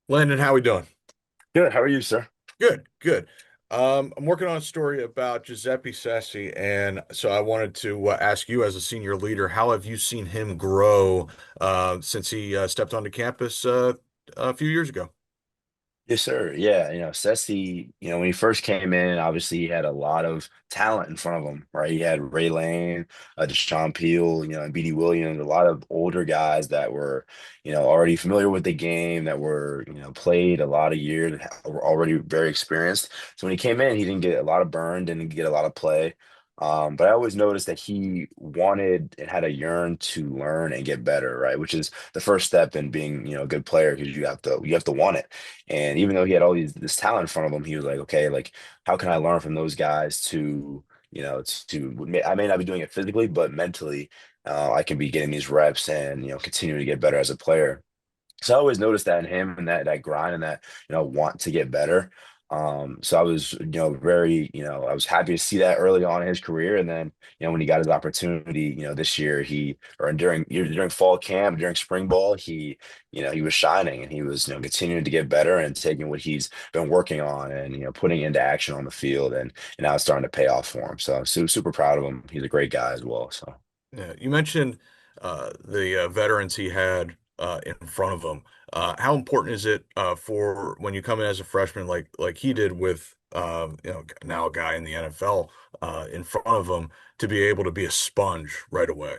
Landon, how we doing? Good. How are you, sir? Good, good. I'm working on a story about Giuseppe Sassi, and so I wanted to ask you, as a senior leader, how have you seen him grow since he stepped onto campus a few years ago? Yes, sir. Yeah, Ceci, when he first came in, obviously he had a lot of talent in front of him, right? He had Ray Lane, Deshaun Peele, and BD Williams, a lot of older guys that were, already familiar with the game, that were, played a lot of years, were already very experienced. So when he came in, he didn't get a lot of burn, didn't get a lot of play. But I always noticed that he wanted and had a yearn to learn and get better, right? Which is the first step in being, a good player because you have to want it. And even though he had all this talent in front of him, he was like, okay, like how can I learn from those guys to, I may not be doing it physically, but mentally, I can be getting these reps and continue to get better as a player. So I always noticed that in him and that grind and that, want to get better. So I was, very, I was happy to see that early on in his career. And then, when he got his opportunity, this year, or during fall camp, during spring ball, he was shining and he was, continuing to get better and taking what he's been working on and, putting into action on the field. And now it's starting to pay off for him. So I'm super proud of him. He's a great guy as well. So. Yeah, you mentioned the veterans he had in front of him. How important is it for when you come in as a freshman, like he did with now a guy in the NFL in front of him, to be able to be a sponge right away?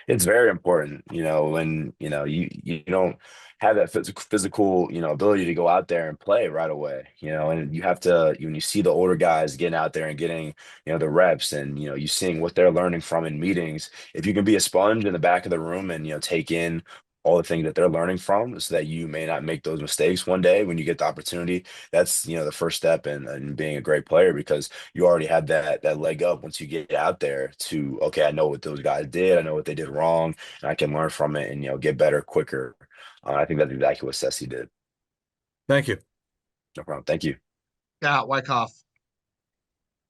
It's very important, when you don't have that physical, ability to go out there and play right away, and you have to when you see the older guys getting out there and getting, the reps and you seeing what they're learning from in meetings. If you can be a sponge in the back of the room and take in all the things that they're learning from so that you may not make those mistakes one day when you get the opportunity, that's the first step in being a great player because you already have that leg up once you get out there to, okay, I know what those guys did, I know what they did wrong, and I can learn from it and get better quicker. I think that's exactly what Ceci did. Thank you. No problem. Thank you. Yeah, Wyckoff.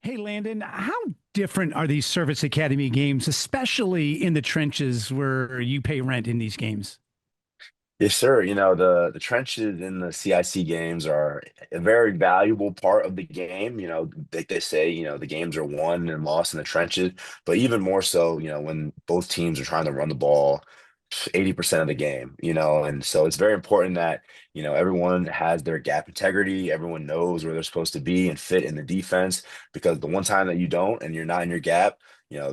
Hey, Landon, how different are these service academy games, especially in the trenches where you pay rent in these games? Yes, sir. The trenches in the CIC games are a very valuable part of the game. They say, the games are won and lost in the trenches, but even more so, when both teams are trying to run the ball 80% of the game, and so it's very important that, everyone has their gap integrity, everyone knows where they're supposed to be and fit in the defense, because the one time that you don't and you're not in your gap,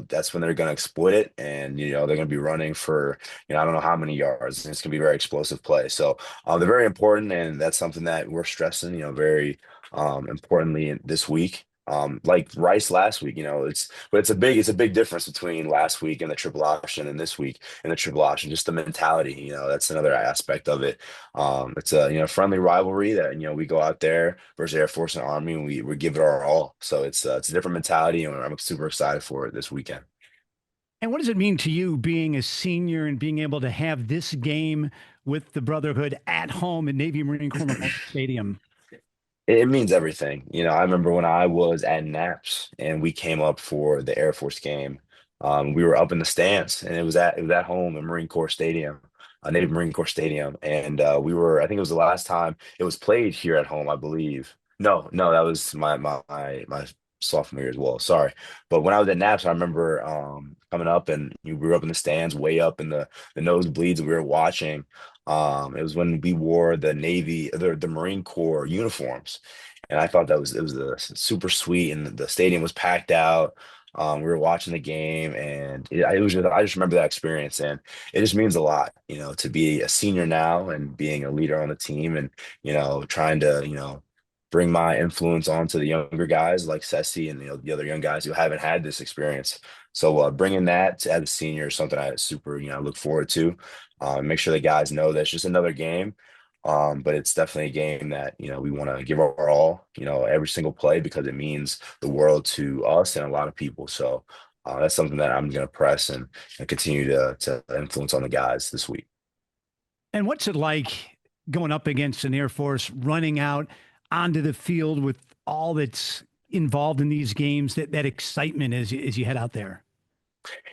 that's when they're going to exploit it. And, they're going to be running for, I don't know how many yards. And it's going to be very explosive play. So they're very important. And that's something that we're stressing, very importantly this week. Like Rice last week, but it's a big difference between last week and the triple option and this week and the triple option. Just the mentality, that's another aspect of it. It's a friendly rivalry that we go out there versus Air Force and Army and we give it our all. So it's a different mentality, and I'm super excited for it this weekend. And what does it mean to you being a senior and being able to have this game with the Brotherhood at home at Navy Marine Corps Memorial Stadium? It means everything. I remember when I was at Naps and we came up for the Air Force game. We were up in the stands and it was at home in Marine Corps Stadium, Navy Marine Corps Stadium, and we were. I think it was the last time it was played here at home, I believe. No, no, that was my sophomore year as well. Sorry, but when I was at Naps, I remember coming up and we were up in the stands, way up in the nosebleeds, and we were watching. It was when we wore the Navy, the Marine Corps uniforms, and I thought that was it was super sweet, and the stadium was packed out. We were watching the game, and I just remember that experience, and it just means a lot, to be a senior now and being a leader on the team, and trying to bring my influence onto the younger guys like Ceci and the other young guys who haven't had this experience. So bringing that as a senior is something I super look forward to. Make sure the guys know that it's just another game. But it's definitely a game that, we want to give our all, every single play because it means the world to us and a lot of people. So that's something that I'm going to press and continue to influence on the guys this week. And what's it like going up against an Air Force running out onto the field with all that's involved in these games, that excitement as you head out there?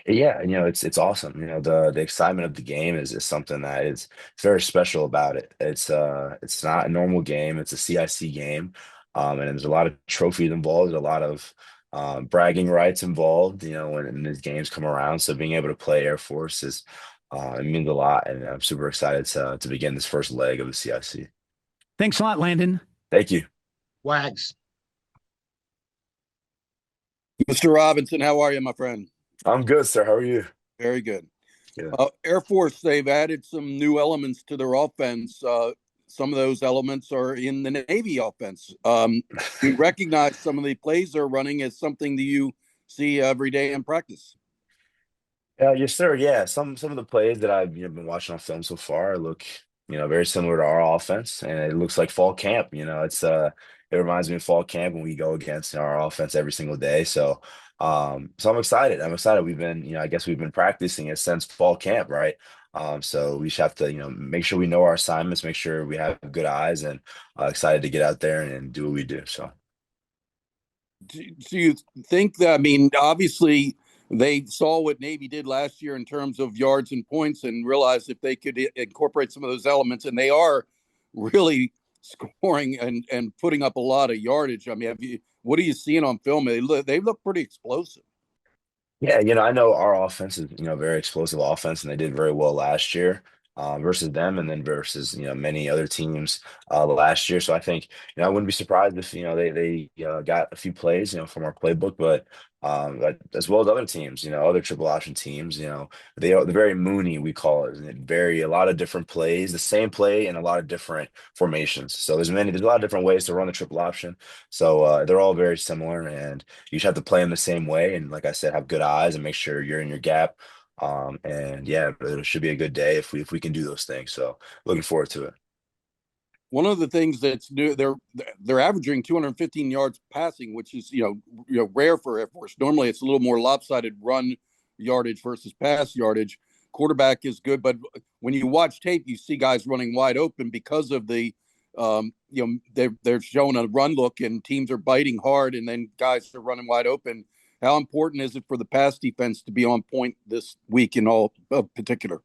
Yeah, it's awesome. The excitement of the game is something that is very special about it. It's not a normal game. It's a CIC game, and there's a lot of trophies involved. There's a lot of bragging rights involved. When these games come around. So being able to play Air Force is it means a lot, and I'm super excited to begin this first leg of the CIC. Thanks a lot, Landon. Thank you. Wags. Mr. Robinson, how are you, my friend? I'm good, sir. How are you? Very good. Yeah. Air Force, they've added some new elements to their offense. Some of those elements are in the Navy offense. You recognize some of the plays they're running as something that you see every day in practice. Yes, sir. Yeah, some of the plays that I've been watching on film so far look very similar to our offense, and it looks like fall camp. It reminds me of fall camp when we go against our offense every single day. So I'm excited. I'm excited. I guess we've been practicing it since fall camp, right? So we just have to make sure we know our assignments, make sure we have good eyes, and excited to get out there and do what we do. So. Do you think that, I mean, obviously they saw what Navy did last year in terms of yards and points and realized if they could incorporate some of those elements, and they are really scoring and putting up a lot of yardage. I mean, what are you seeing on film? They look pretty explosive. Yeah, I know our offense is, very explosive offense, and they did very well last year versus them, and then versus many other teams last year. So I think I wouldn't be surprised if they got a few plays from our playbook, but as well as other teams, other triple option teams, they're very moony, we call it, and it vary a lot of different plays, the same play in a lot of different formations. So there's a lot of different ways to run the triple option. So they're all very similar, and you just have to play them the same way. And like I said, have good eyes and make sure you're in your gap. And yeah, it should be a good day if we can do those things. So looking forward to it. One of the things that's new, they're averaging 215 yards passing, which is rare for Air Force. Normally, it's a little more lopsided run yardage versus pass yardage. Quarterback is good, but when you watch tape, you see guys running wide open because of the they're showing a run look and teams are biting hard, and then guys are running wide open. How important is it for the pass defense to be on point this week in all particular?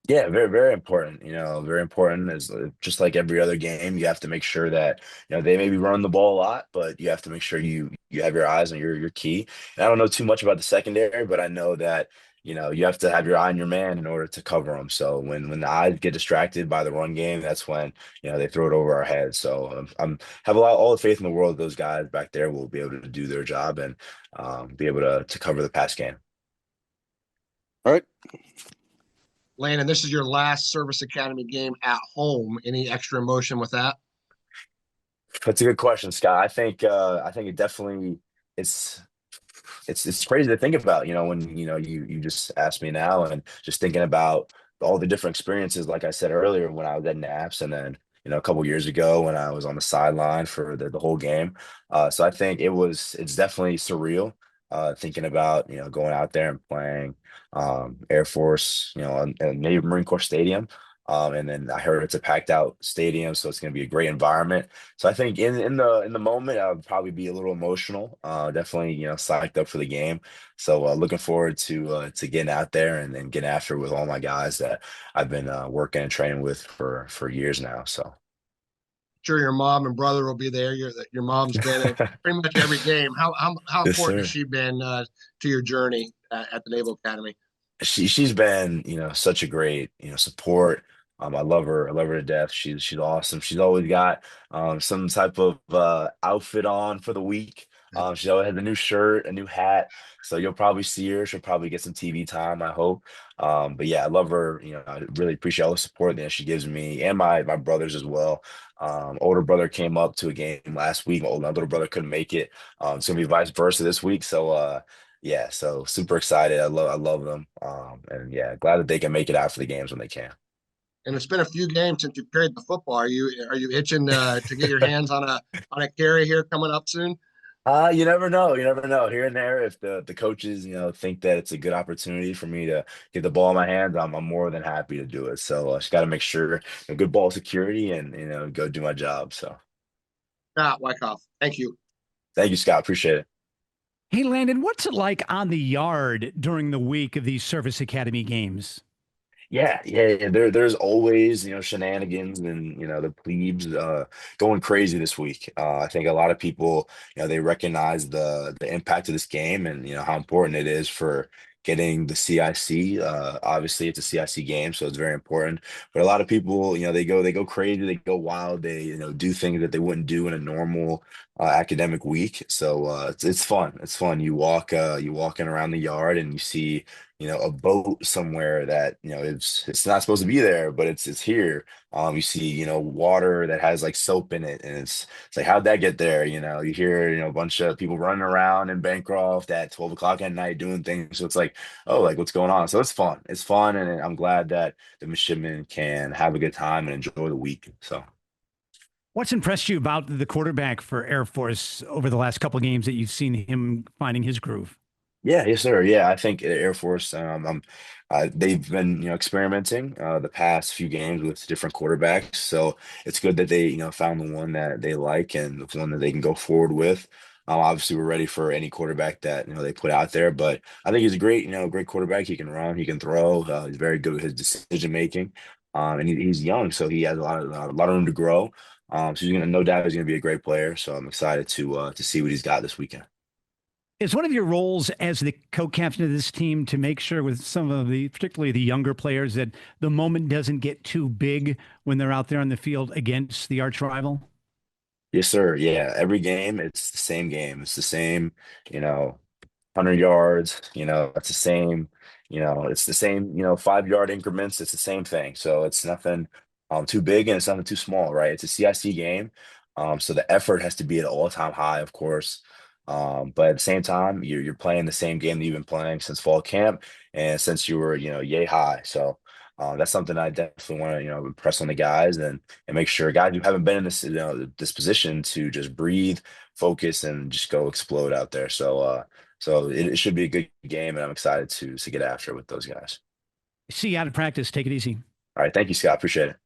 Yeah, very, very important. Very important is just like every other game, you have to make sure that, they maybe run the ball a lot, but you have to make sure you have your eyes on your key. And I don't know too much about the secondary, but I know that, you have to have your eye on your man in order to cover them. So when the eyes get distracted by the run game, that's when, they throw it over our heads. So I'm have all the faith in the world those guys back there will be able to do their job and be able to cover the pass game. All right. Landon, this is your last Service Academy game at home. Any extra emotion with that? That's a good question, Scott. I think it definitely it's it's crazy to think about, when you just asked me now and just thinking about all the different experiences, like I said earlier, when I was at Naps and then, a couple years ago when I was on the sideline for the whole game. So I think it's definitely surreal thinking about, going out there and playing Air Force, and Navy Marine Corps Stadium. And then I heard it's a packed out stadium, so it's going to be a great environment. So I think in the moment I would probably be a little emotional. Definitely psyched up for the game. So looking forward to getting out there and getting after it with all my guys that I've been working and training with for years now. So Sure, your mom and brother will be there. Your mom's been at pretty much every game. How yes, important has sir. she been to your journey at the Naval Academy? She's been such a great support. I love her. I love her to death. She's awesome. She's always got some type of outfit on for the week. She always has a new shirt, a new hat. So you'll probably see her. She'll probably get some TV time, I hope. But yeah, I love her. I really appreciate all the support that she gives me and my brothers as well. Older brother came up to a game last week. My little brother couldn't make it. It's gonna be vice versa this week. So yeah, so super excited. I love them. And yeah, glad that they can make it out for the games when they can. And it's been a few games since you carried the football. Are you itching to get your hands on a carry here coming up soon? You never know. You never know. Here and there, if the coaches, think that it's a good opportunity for me to get the ball in my hands, I'm more than happy to do it. So I just got to make sure good ball security and go do my job. So Scott Wyckoff, thank you. thank you, Scott. Appreciate it. Hey, Landon, what's it like on the yard during the week of these Service Academy games? Yeah. There's always, shenanigans and, the plebes going crazy this week. I think a lot of people, they recognize the impact of this game and, how important it is for getting the CIC. Obviously, it's a CIC game, so it's very important. But a lot of people, they go crazy, they go wild, they, do things that they wouldn't do in a normal academic week. So it's fun. It's fun. You walking around the yard and you see a boat somewhere that it's not supposed to be there, but it's here. You see water that has like soap in it, and it's like, how'd that get there? You hear a bunch of people running around in Bancroft at 12 o'clock at night doing things. So it's like, oh, like, what's going on? So it's fun, and I'm glad that the midshipmen can have a good time and enjoy the week. So What's impressed you about the quarterback for Air Force over the last couple of games that you've seen him finding his groove? yeah, yes, sir. Yeah, I think Air Force, they've been, experimenting the past few games with different quarterbacks. So it's good that they, found the one that they like and the one that they can go forward with. Obviously, we're ready for any quarterback that, they put out there. But I think he's a great, great quarterback. He can run, he can throw. He's very good with his decision making. And he's young, so he has a lot of room to grow. So no doubt, he's gonna be a great player. So I'm excited to see what he's got this weekend. Is one of your roles as the co-captain of this team to make sure with some of the, particularly the younger players, that the moment doesn't get too big when they're out there on the field against the arch rival? Yes, sir. Yeah, every game, it's the same game. It's the same, you know, 100 yards, it's the same, it's the same, 5 yard increments. It's the same thing. So it's nothing too big and it's nothing too small, right? It's a CIC game. So the effort has to be at all-time high, of course. But at the same time, you're playing the same game that you've been playing since fall camp and since you were, yay high. So that's something I definitely want to, impress on the guys and make sure guys who haven't been in this position to just breathe, focus, and just go explode out there. So it should be a good game, and I'm excited to get after it with those guys. See you out of practice. Take it easy. All right, thank you, Scott. Appreciate it.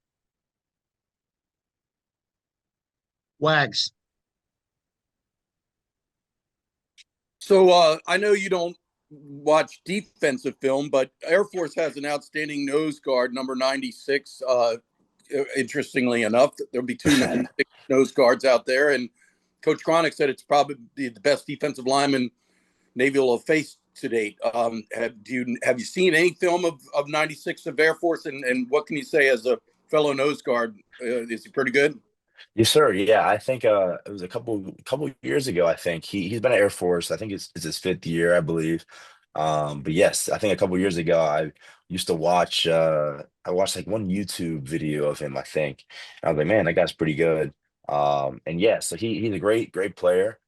Wags. So I know you don't watch defensive film, but Air Force has an outstanding nose guard, number 96. Interestingly enough, there'll be two 96 nose guards out there, and Coach Cronick said it's probably the best defensive lineman Navy will have faced to date. Have you seen any film of 96 of Air Force, and what can you say as a fellow nose guard? Is he pretty good? Yes, sir. Yeah, I think it was a couple years ago. I think he's been at Air Force. I think it's his fifth year, I believe. But yes, I think a couple years ago I used to watch. I watched like one YouTube video of him. I think and I was like, man, that guy's pretty good. And yeah, so he's a great player.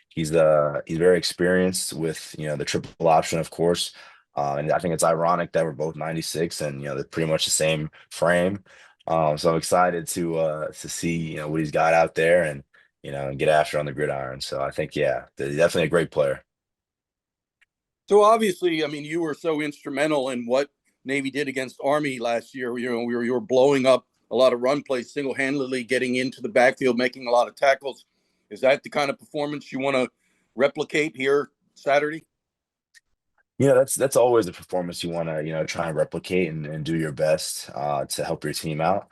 He's very experienced with the triple option, of course. And I think it's ironic that we're both 96 and they're pretty much the same frame. So I'm excited to see what he's got out there and get after on the gridiron. So I think yeah, definitely a great player. So obviously, I mean, you were so instrumental in what Navy did against Army last year. You were blowing up a lot of run plays, single-handedly getting into the backfield, making a lot of tackles. Is that the kind of performance you want to replicate here Saturday? That's always the performance you want to try and replicate and do your best to help your team out.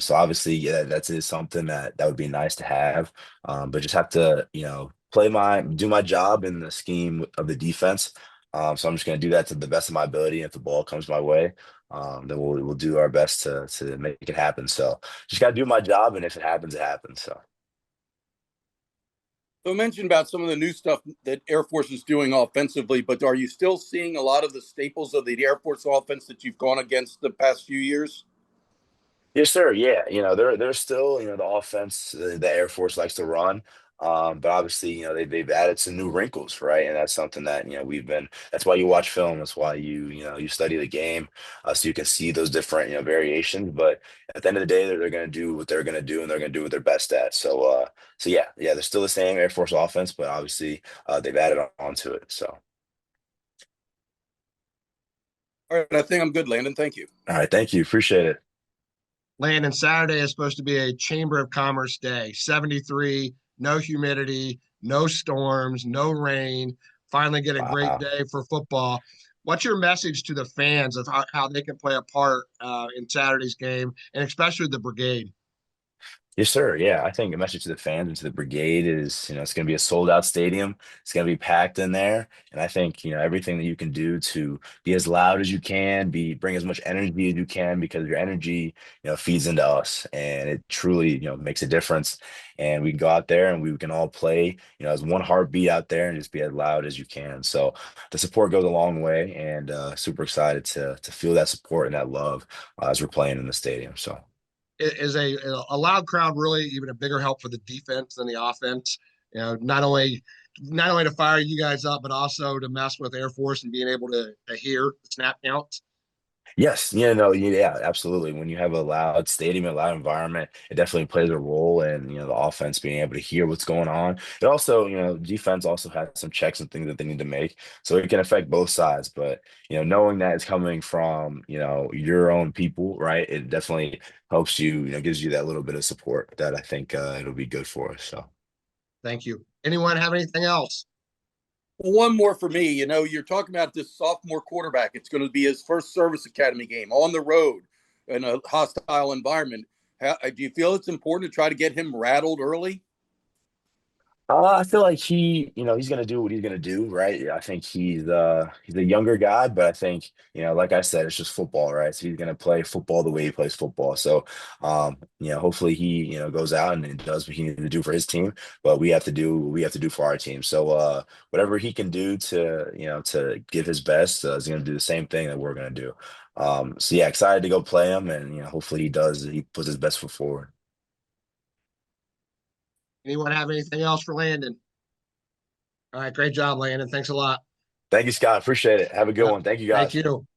So obviously, yeah, that is something that would be nice to have. But just have to do my job in the scheme of the defense. So I'm just going to do that to the best of my ability. If the ball comes my way, then we'll do our best to make it happen. So just got to do my job, and if it happens, it happens. So. So I mentioned about some of the new stuff that Air Force is doing offensively, but are you still seeing a lot of the staples of the Air Force offense that you've gone against the past few years? Yes, sir. Yeah, they're still the offense the Air Force likes to run, but obviously they've added some new wrinkles, right? And that's something that we've been. That's why you watch film. That's why you study the game, so you can see those different variations. But at the end of the day, they're going to do what they're going to do, and they're going to do what they're best at. So yeah, they're still the same Air Force offense, but obviously they've added on to it. So All right, I think I'm good, Landon. Thank you. all right, thank you, appreciate it. Landon, Saturday is supposed to be a Chamber of Commerce day. 73, no humidity, no storms, no rain. Finally, get a great Wow. day for football. What's your message to the fans of how they can play a part in Saturday's game, and especially the brigade? Yes, sir. Yeah, I think a message to the fans and to the brigade is, it's going to be a sold out stadium. It's going to be packed in there, and I think everything that you can do to be as loud as you can, bring as much energy as you can, because your energy, feeds into us, and it truly, makes a difference. And we can go out there and we can all play, as one heartbeat out there and just be as loud as you can. So the support goes a long way, and super excited to feel that support and that love as we're playing in the stadium. So. Is a loud crowd really even a bigger help for the defense than the offense? Not only to fire you guys up, but also to mess with Air Force and being able to hear the snap counts. Yes, no, yeah, absolutely. When you have a loud stadium, a loud environment, it definitely plays a role in, the offense being able to hear what's going on. It also, defense also has some checks and things that they need to make. So it can affect both sides. But, knowing that it's coming from, your own people, right? It definitely helps you, gives you that little bit of support that I think it'll be good for us. So. Thank you. Anyone have anything else? Well, one more for me. You're talking about this sophomore quarterback. It's going to be his first service academy game on the road in a hostile environment. Do you feel it's important to try to get him rattled early? I feel like he's gonna do what he's gonna do, right? I think he's a younger guy, but I think, like I said, it's just football, right? So he's gonna play football the way he plays football. So, hopefully he, goes out and does what he needs to do for his team, but we have to do what we have to do for our team. So, whatever he can do to give his best, is gonna do the same thing that we're gonna do. So yeah, excited to go play him, and hopefully he puts his best foot forward. Anyone have anything else for Landon? All right, great job, Landon. Thanks a lot. Thank you, Scott. Appreciate it. Have a good Yep. one. Thank you, Thank guys. you.